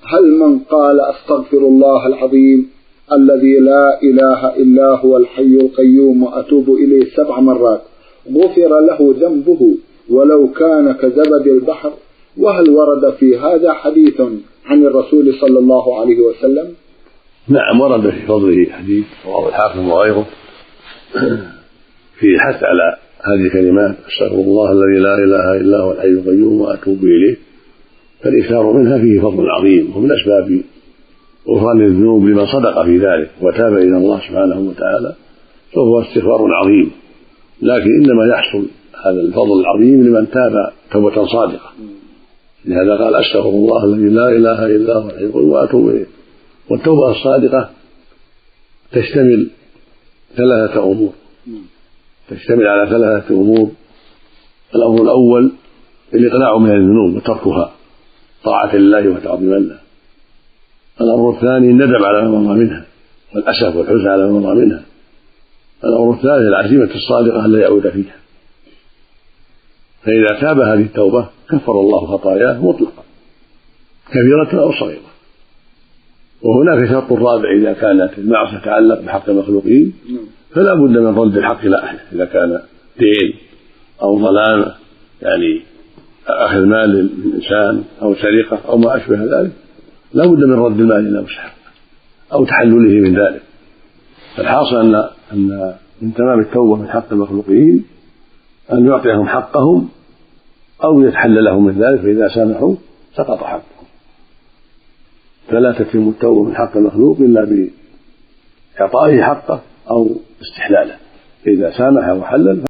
هل من قال أستغفر الله العظيم الذي لا إله إلا هو الحي القيوم وأتوب إليه 7 مرات غفر له ذنبه ولو كان كزبد البحر؟ وهل ورد في هذا حديث عن الرسول صلى الله عليه وسلم؟ نعم، ورد في فضله حديث رواه الحاكم وغيره في حث على هذه الكلمات: أستغفر الله الذي لا إله إلا هو الحي القيوم وأتوب إليه. فالإكثار منها فيه فضل عظيم، ومن أسباب غفران الذنوب لمن صدق في ذلك وتاب إلى الله سبحانه وتعالى، فهو استغفار عظيم. لكن إنما يحصل هذا الفضل العظيم لمن تاب توبة صادقة. لهذا قال: أستغفر الله الذي لا إله إلا هو الحي القيوم وأتوب إليه. والتوبة الصادقة تشتمل 3 أمور، تشتمل على 3 أمور. الأمر الأول الإقلاع من الذنوب وتركها طاعة لله وتعظيما له. الأمر الثاني الندم على ما مضى منها والأسف والحزن على ما مضى منها. الأمر الثالث العزيمة الصادقة ألا يعود فيها. فإذا تاب هذه التوبة كفر الله خطاياه مطلقا كبيرة أو صغيرة. وهناك شرط رابع: إذا كانت المعصية تتعلق بحق المخلوقين فلا بد من رد الحق إلى أهله. إذا كان دين أو ظلام، يعني أخذ مال الإنسان أو سرقة أو ما أشبه ذلك، لا بد من رد المال إلى مستحق أو تحلله من ذلك. فالحاصل أن من تمام التوبة من حق المخلوقين أن يعطيهم حقهم أو يتحلل لهم من ذلك، فإذا سامحوا سقط حقهم. فلا تتم التوبة من حق المخلوق إلا بإعطائه حقه أو استحلاله. فإذا سامح وحلل